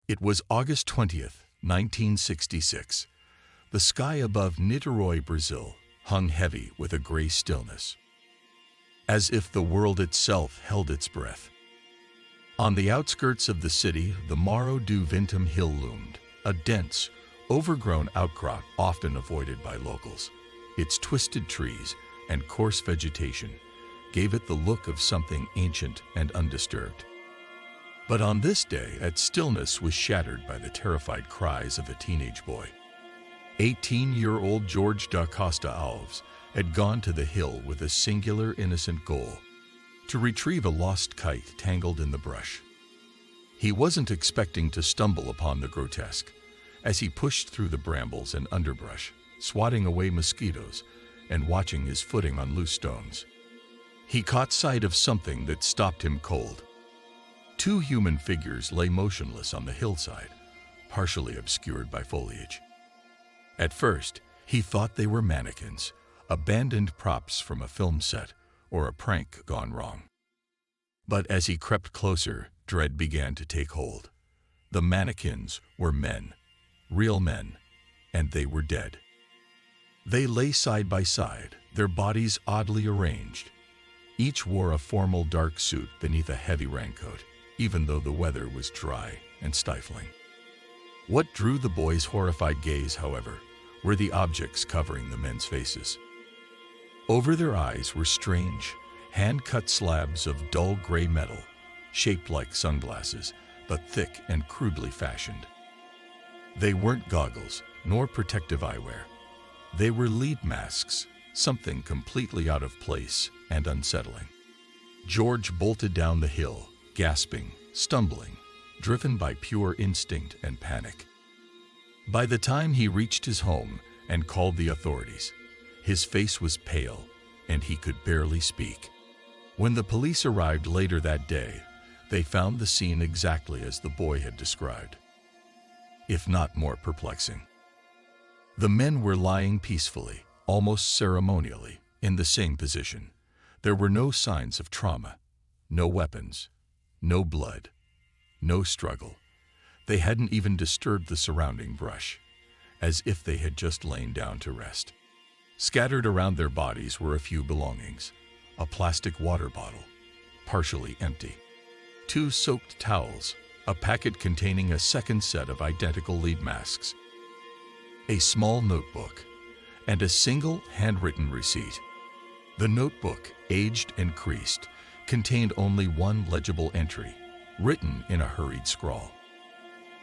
It was August 20th, 1966. The sky above Niterói, Brazil, hung heavy with a gray stillness, as if the world itself held its breath. On the outskirts of the city, the Morro do Vintém hill loomed, a dense, overgrown outcrop often avoided by locals. Its twisted trees and coarse vegetation gave it the look of something ancient and undisturbed. But on this day, its stillness was shattered by the terrified cries of a teenage boy. 18-year-old Jorge da Costa Alves had gone to the hill with a singular innocent goal: to retrieve a lost kite tangled in the brush. He wasn't expecting to stumble upon the grotesque as he pushed through the brambles and underbrush, swatting away mosquitoes and watching his footing on loose stones. He caught sight of something that stopped him cold. Two human figures lay motionless on the hillside, partially obscured by foliage. At first, he thought they were mannequins, abandoned props from a film set or a prank gone wrong. But as he crept closer, dread began to take hold. The mannequins were men, real men, and they were dead. They lay side by side, their bodies oddly arranged. Each wore a formal dark suit beneath a heavy raincoat, even though the weather was dry and stifling. What drew the boy's horrified gaze, however, were the objects covering the men's faces. Over their eyes were strange, hand-cut slabs of dull gray metal, shaped like sunglasses, but thick and crudely fashioned. They weren't goggles, nor protective eyewear. They were lead masks, something completely out of place and unsettling. George bolted down the hill, gasping, stumbling, driven by pure instinct and panic. By the time he reached his home and called the authorities, his face was pale and he could barely speak. When the police arrived later that day, they found the scene exactly as the boy had described, if not more perplexing. The men were lying peacefully, almost ceremonially, in the same position. There were no signs of trauma, no weapons, no blood, no struggle. They hadn't even disturbed the surrounding brush, as if they had just lain down to rest. Scattered around their bodies were a few belongings: a plastic water bottle, partially empty, 2 soaked towels, a packet containing a second set of identical lead masks, a small notebook, and a single handwritten receipt. The notebook, aged and creased, contained only one legible entry, written in a hurried scrawl.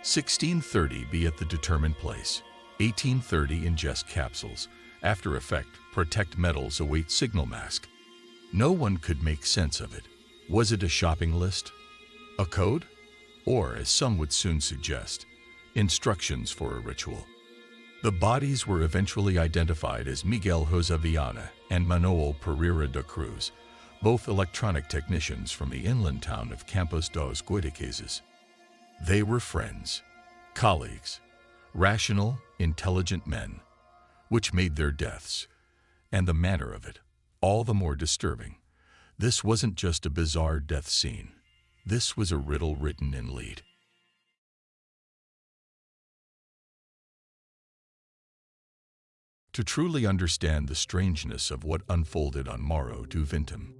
1630 be at the determined place. 1830 ingest capsules. After effect, protect metals await signal mask. No one could make sense of it. Was it a shopping list? A code? Or, as some would soon suggest, instructions for a ritual? The bodies were eventually identified as Miguel José Viana and Manuel Pereira da Cruz, both electronic technicians from the inland town of Campos dos Goytacazes. They were friends, colleagues, rational, intelligent men, which made their deaths, and the manner of it, all the more disturbing. This wasn't just a bizarre death scene. This was a riddle written in lead. To truly understand the strangeness of what unfolded on Morro do Vintém,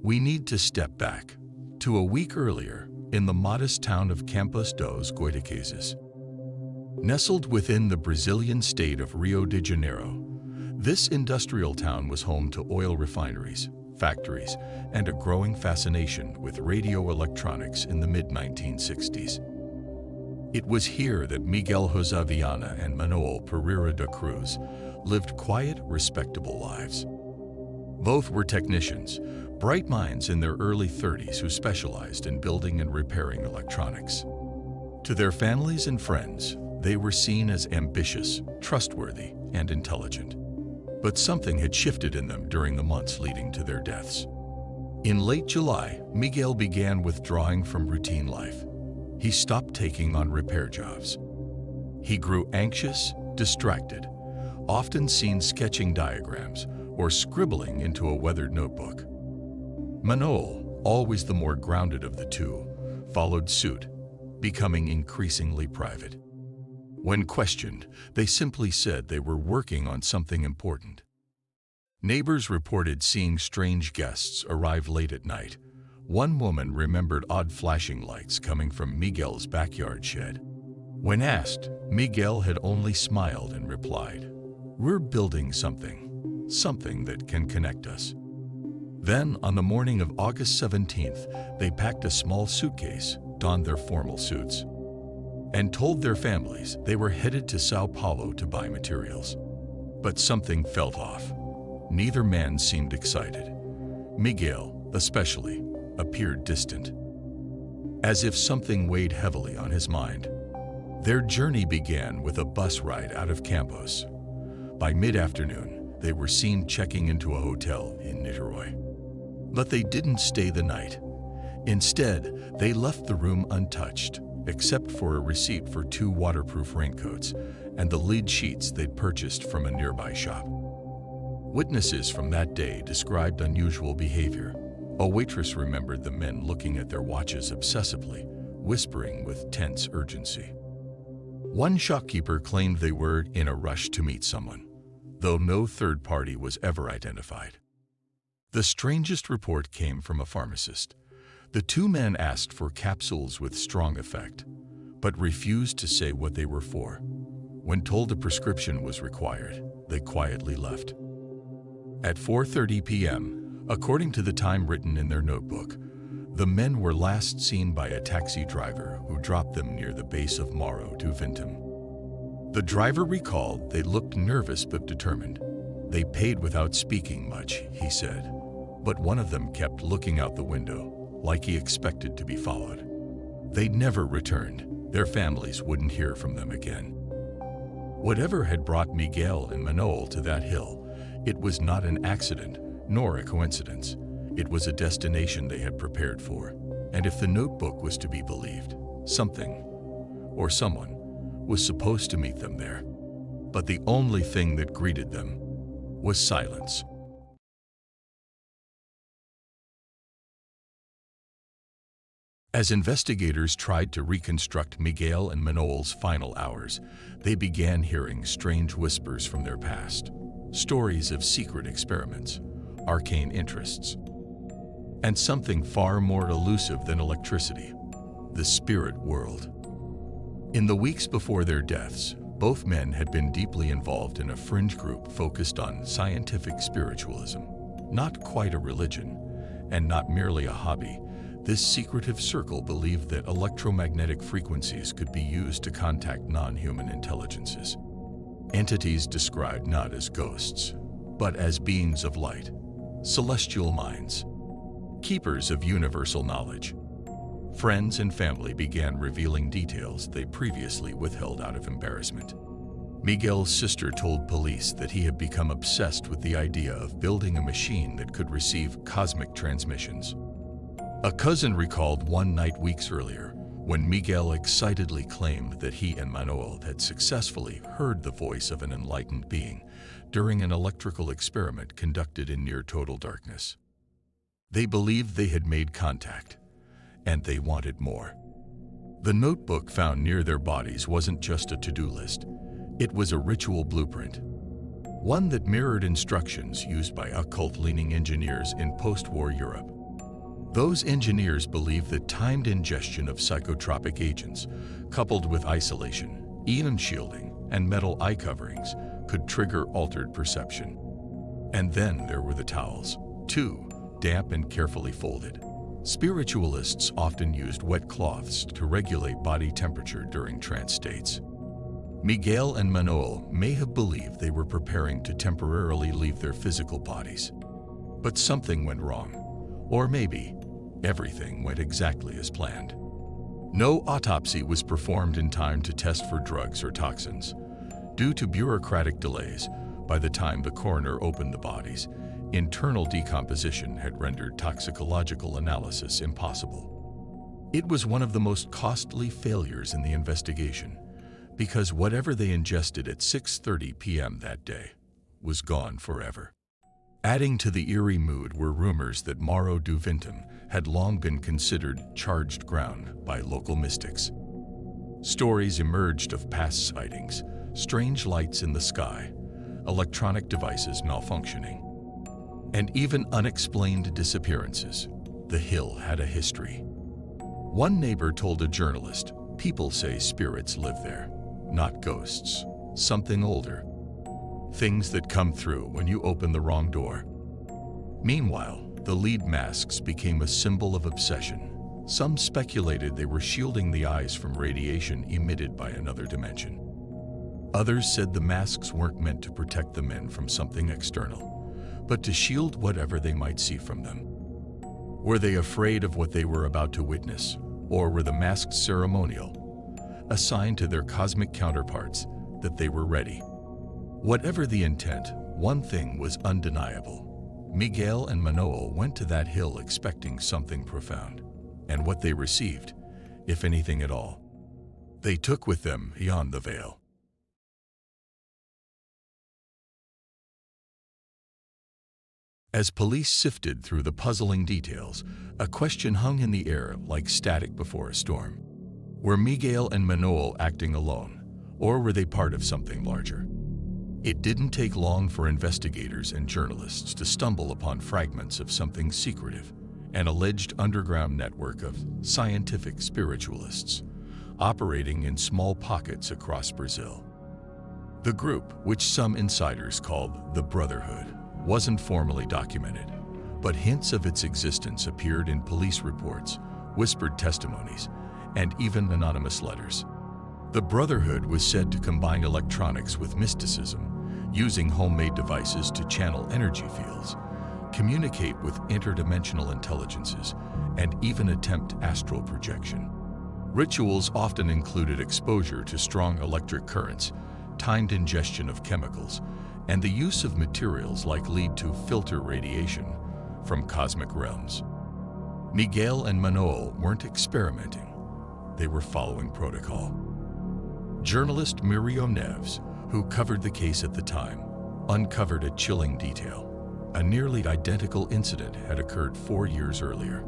we need to step back to a week earlier in the modest town of Campos dos Goytacazes. Nestled within the Brazilian state of Rio de Janeiro, this industrial town was home to oil refineries, factories, and a growing fascination with radio electronics in the mid-1960s. It was here that Miguel José Viana and Manuel Pereira da Cruz lived quiet, respectable lives. Both were technicians, bright minds in their early 30s who specialized in building and repairing electronics. To their families and friends, they were seen as ambitious, trustworthy, and intelligent. But something had shifted in them during the months leading to their deaths. In late July, Miguel began withdrawing from routine life. He stopped taking on repair jobs. He grew anxious, distracted, often seen sketching diagrams or scribbling into a weathered notebook. Manuel, always the more grounded of the two, followed suit, becoming increasingly private. When questioned, they simply said they were working on something important. Neighbors reported seeing strange guests arrive late at night. One woman remembered odd flashing lights coming from Miguel's backyard shed. When asked, Miguel had only smiled and replied, "We're building something that can connect us." Then, on the morning of August 17th, they packed a small suitcase, donned their formal suits, and told their families they were headed to Sao Paulo to buy materials. But something felt off. Neither man seemed excited. Miguel, especially, appeared distant, as if something weighed heavily on his mind. Their journey began with a bus ride out of Campos. By mid-afternoon, they were seen checking into a hotel in Niterói. But they didn't stay the night. Instead, they left the room untouched, except for a receipt for 2 waterproof raincoats and the lead sheets they'd purchased from a nearby shop. Witnesses from that day described unusual behavior. A waitress remembered the men looking at their watches obsessively, whispering with tense urgency. One shopkeeper claimed they were in a rush to meet someone, though no third party was ever identified. The strangest report came from a pharmacist. The 2 men asked for capsules with strong effect, but refused to say what they were for. When told a prescription was required, they quietly left. At 4:30 p.m., according to the time written in their notebook, the men were last seen by a taxi driver who dropped them near the base of Morro do Vintém. The driver recalled they looked nervous but determined. They paid without speaking much, he said, but one of them kept looking out the window, like he expected to be followed. They'd never returned. Their families wouldn't hear from them again. Whatever had brought Miguel and Manuel to that hill, it was not an accident, nor a coincidence. It was a destination they had prepared for. And if the notebook was to be believed, something, or someone, was supposed to meet them there. But the only thing that greeted them was silence. As investigators tried to reconstruct Miguel and Manuel's final hours, they began hearing strange whispers from their past, stories of secret experiments, arcane interests, and something far more elusive than electricity, the spirit world. In the weeks before their deaths, both men had been deeply involved in a fringe group focused on scientific spiritualism. Not quite a religion, and not merely a hobby. This secretive circle believed that electromagnetic frequencies could be used to contact non-human intelligences. Entities described not as ghosts, but as beings of light, celestial minds, keepers of universal knowledge. Friends and family began revealing details they previously withheld out of embarrassment. Miguel's sister told police that he had become obsessed with the idea of building a machine that could receive cosmic transmissions. A cousin recalled one night weeks earlier when Miguel excitedly claimed that he and Manuel had successfully heard the voice of an enlightened being during an electrical experiment conducted in near total darkness. They believed they had made contact, and they wanted more. The notebook found near their bodies wasn't just a to-do list. It was a ritual blueprint, one that mirrored instructions used by occult-leaning engineers in post-war Europe. Those engineers believed that timed ingestion of psychotropic agents, coupled with isolation, ion shielding, and metal eye coverings, could trigger altered perception. And then there were the towels, too, damp and carefully folded. Spiritualists often used wet cloths to regulate body temperature during trance states. Miguel and Manuel may have believed they were preparing to temporarily leave their physical bodies. But something went wrong. Or maybe everything went exactly as planned. No autopsy was performed in time to test for drugs or toxins. Due to bureaucratic delays, by the time the coroner opened the bodies, internal decomposition had rendered toxicological analysis impossible. It was one of the most costly failures in the investigation, because whatever they ingested at 6:30 p.m. that day was gone forever. Adding to the eerie mood were rumors that Morro do Vintém had long been considered charged ground by local mystics. Stories emerged of past sightings, strange lights in the sky, electronic devices malfunctioning, and even unexplained disappearances. The hill had a history. One neighbor told a journalist, "People say spirits live there, not ghosts, something older. Things that come through when you open the wrong door." Meanwhile, the lead masks became a symbol of obsession. Some speculated they were shielding the eyes from radiation emitted by another dimension. Others said the masks weren't meant to protect the men from something external, but to shield whatever they might see from them. Were they afraid of what they were about to witness, or were the masks ceremonial, a sign to their cosmic counterparts that they were ready? Whatever the intent, one thing was undeniable. Miguel and Manuel went to that hill expecting something profound, and what they received, if anything at all, they took with them beyond the veil. As police sifted through the puzzling details, a question hung in the air like static before a storm. Were Miguel and Manuel acting alone, or were they part of something larger? It didn't take long for investigators and journalists to stumble upon fragments of something secretive, an alleged underground network of scientific spiritualists operating in small pockets across Brazil. The group, which some insiders called the Brotherhood, wasn't formally documented, but hints of its existence appeared in police reports, whispered testimonies, and even anonymous letters. The Brotherhood was said to combine electronics with mysticism, using homemade devices to channel energy fields, communicate with interdimensional intelligences, and even attempt astral projection. Rituals often included exposure to strong electric currents, timed ingestion of chemicals, and the use of materials like lead to filter radiation from cosmic realms. Miguel and Manuel weren't experimenting. They were following protocol. Journalist Miriam Neves, who covered the case at the time, uncovered a chilling detail. A nearly identical incident had occurred 4 years earlier.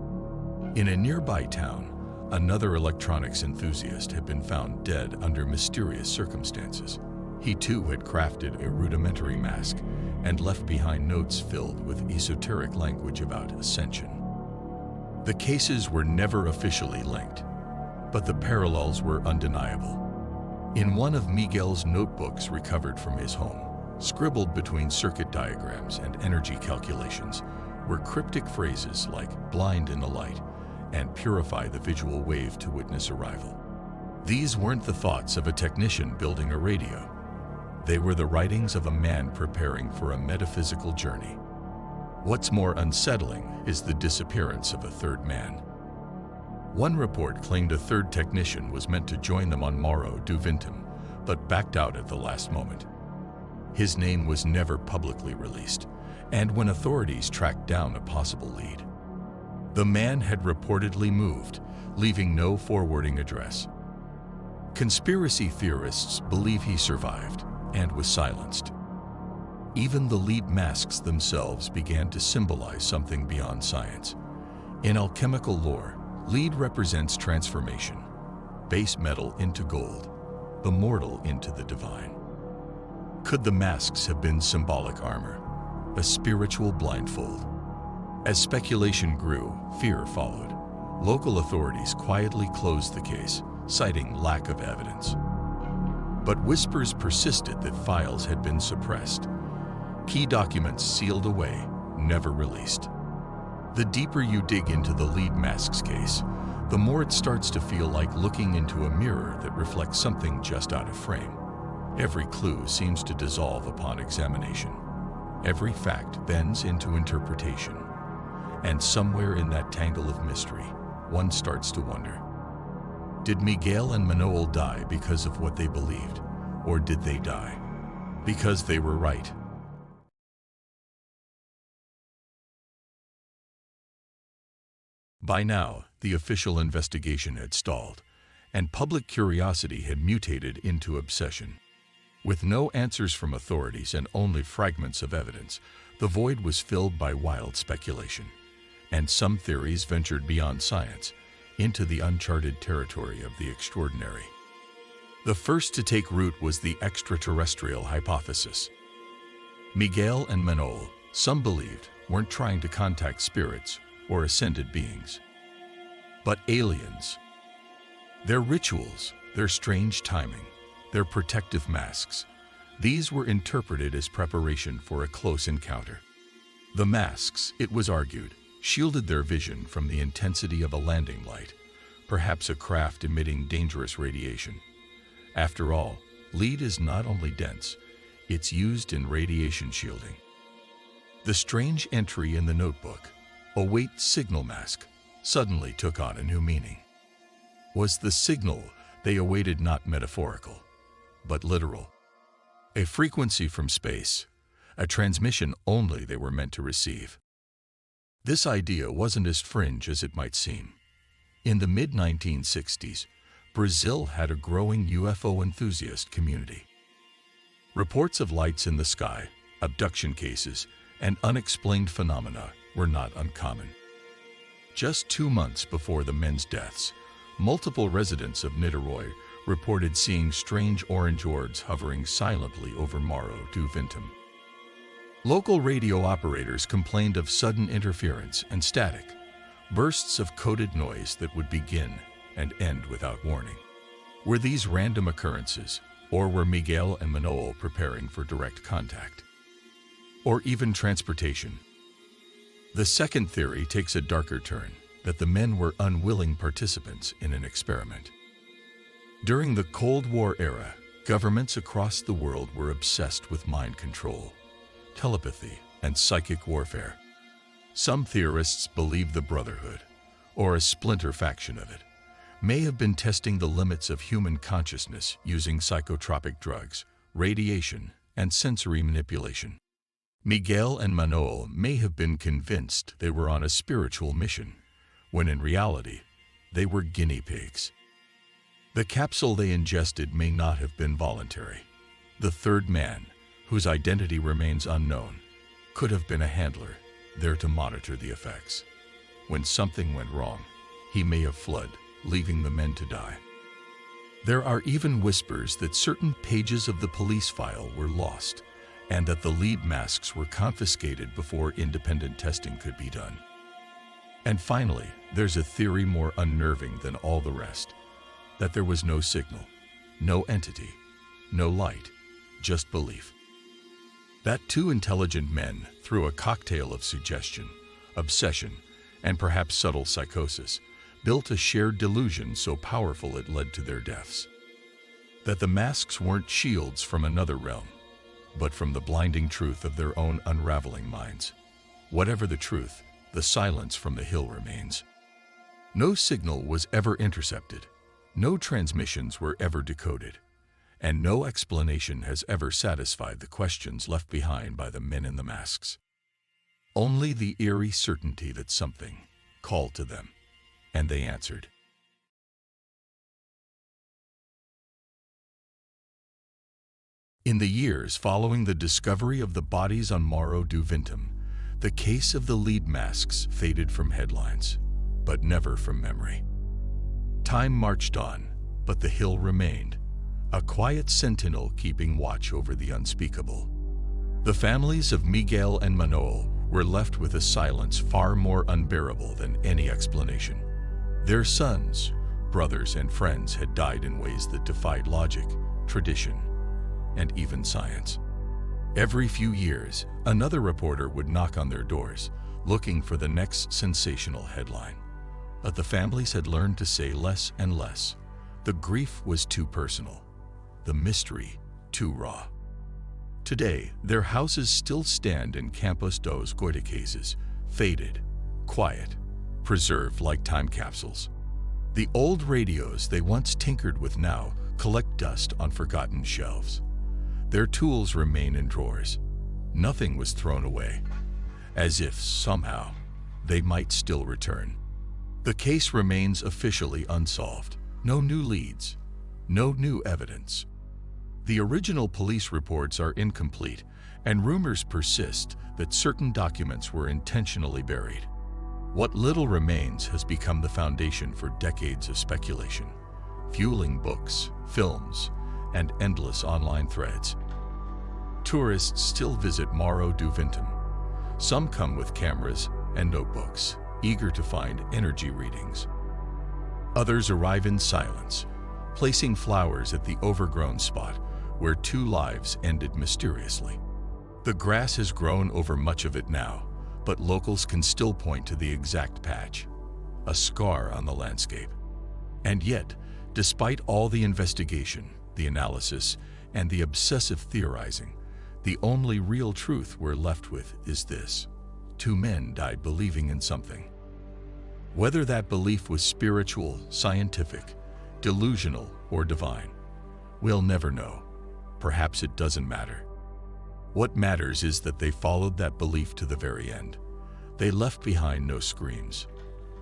In a nearby town, another electronics enthusiast had been found dead under mysterious circumstances. He too had crafted a rudimentary mask and left behind notes filled with esoteric language about ascension. The cases were never officially linked, but the parallels were undeniable. In one of Miguel's notebooks recovered from his home, scribbled between circuit diagrams and energy calculations, were cryptic phrases like "blind in the light" and "purify the visual wave to witness arrival." These weren't the thoughts of a technician building a radio. They were the writings of a man preparing for a metaphysical journey. What's more unsettling is the disappearance of a third man. One report claimed a third technician was meant to join them on Morro do Vintém, but backed out at the last moment. His name was never publicly released, and when authorities tracked down a possible lead, the man had reportedly moved, leaving no forwarding address. Conspiracy theorists believe he survived and was silenced. Even the lead masks themselves began to symbolize something beyond science. In alchemical lore, lead represents transformation, base metal into gold, the mortal into the divine. Could the masks have been symbolic armor, a spiritual blindfold? As speculation grew, fear followed. Local authorities quietly closed the case, citing lack of evidence. But whispers persisted that files had been suppressed, key documents sealed away, never released. The deeper you dig into the lead masks case, the more it starts to feel like looking into a mirror that reflects something just out of frame. Every clue seems to dissolve upon examination. Every fact bends into interpretation. And somewhere in that tangle of mystery, one starts to wonder, did Miguel and Manuel die because of what they believed, or did they die because they were right? By now, the official investigation had stalled, and public curiosity had mutated into obsession. With no answers from authorities and only fragments of evidence, the void was filled by wild speculation, and some theories ventured beyond science, into the uncharted territory of the extraordinary. The first to take root was the extraterrestrial hypothesis. Miguel and Manuel, some believed, weren't trying to contact spirits or ascended beings, but aliens. Their rituals, their strange timing, their protective masks, these were interpreted as preparation for a close encounter. The masks, it was argued, shielded their vision from the intensity of a landing light, perhaps a craft emitting dangerous radiation. After all, lead is not only dense, it's used in radiation shielding. The strange entry in the notebook, "Await signal mask," suddenly took on a new meaning. Was the signal they awaited not metaphorical, but literal? A frequency from space, a transmission only they were meant to receive. This idea wasn't as fringe as it might seem. In the mid-1960s, Brazil had a growing UFO enthusiast community. Reports of lights in the sky, abduction cases, and unexplained phenomena were not uncommon. Just 2 months before the men's deaths, multiple residents of Niterói reported seeing strange orange orbs hovering silently over Morro do Vintém. Local radio operators complained of sudden interference and static, bursts of coded noise that would begin and end without warning. Were these random occurrences, or were Miguel and Manuel preparing for direct contact? Or even transportation? The second theory takes a darker turn, that the men were unwilling participants in an experiment. During the Cold War era, governments across the world were obsessed with mind control, telepathy, and psychic warfare. Some theorists believe the Brotherhood, or a splinter faction of it, may have been testing the limits of human consciousness using psychotropic drugs, radiation, and sensory manipulation. Miguel and Manuel may have been convinced they were on a spiritual mission, when in reality, they were guinea pigs. The capsule they ingested may not have been voluntary. The third man, whose identity remains unknown, could have been a handler, there to monitor the effects. When something went wrong, he may have fled, leaving the men to die. There are even whispers that certain pages of the police file were lost, and that the lead masks were confiscated before independent testing could be done. And finally, there's a theory more unnerving than all the rest, that there was no signal, no entity, no light, just belief. That two intelligent men, through a cocktail of suggestion, obsession, and perhaps subtle psychosis, built a shared delusion so powerful it led to their deaths. That the masks weren't shields from another realm, but from the blinding truth of their own unraveling minds. Whatever the truth, the silence from the hill remains. No signal was ever intercepted, no transmissions were ever decoded, and no explanation has ever satisfied the questions left behind by the men in the masks. Only the eerie certainty that something called to them, and they answered. In the years following the discovery of the bodies on Morro do Vintém, the case of the lead masks faded from headlines, but never from memory. Time marched on, but the hill remained, a quiet sentinel keeping watch over the unspeakable. The families of Miguel and Manuel were left with a silence far more unbearable than any explanation. Their sons, brothers, and friends had died in ways that defied logic, tradition, and even science. Every few years, another reporter would knock on their doors, looking for the next sensational headline. But the families had learned to say less and less. The grief was too personal, the mystery too raw. Today, their houses still stand in Campos dos Goitacazes, faded, quiet, preserved like time capsules. The old radios they once tinkered with now collect dust on forgotten shelves. Their tools remain in drawers. Nothing was thrown away, as if somehow they might still return. The case remains officially unsolved. No new leads, no new evidence. The original police reports are incomplete, and rumors persist that certain documents were intentionally buried. What little remains has become the foundation for decades of speculation, fueling books, films, and endless online threads. Tourists still visit Morro do Vintém. Some come with cameras and notebooks, eager to find energy readings. Others arrive in silence, placing flowers at the overgrown spot where 2 lives ended mysteriously. The grass has grown over much of it now, but locals can still point to the exact patch, a scar on the landscape. And yet, despite all the investigation, the analysis, and the obsessive theorizing, the only real truth we're left with is this: 2 men died believing in something. Whether that belief was spiritual, scientific, delusional, or divine, we'll never know. Perhaps it doesn't matter. What matters is that they followed that belief to the very end. They left behind no screams,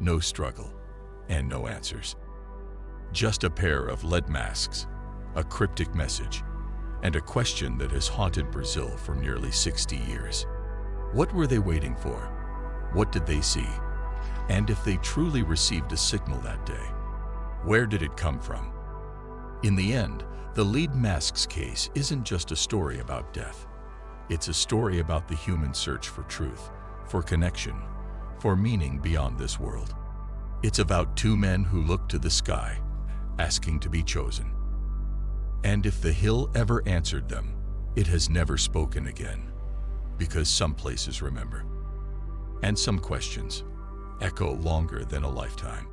no struggle, and no answers. Just a pair of lead masks, a cryptic message, and a question that has haunted Brazil for nearly 60 years. What were they waiting for? What did they see? And if they truly received a signal that day, where did it come from? In the end, the lead masks case isn't just a story about death. It's a story about the human search for truth, for connection, for meaning beyond this world. It's about 2 men who looked to the sky, asking to be chosen. And if the hill ever answered them, it has never spoken again, because some places remember, and some questions echo longer than a lifetime.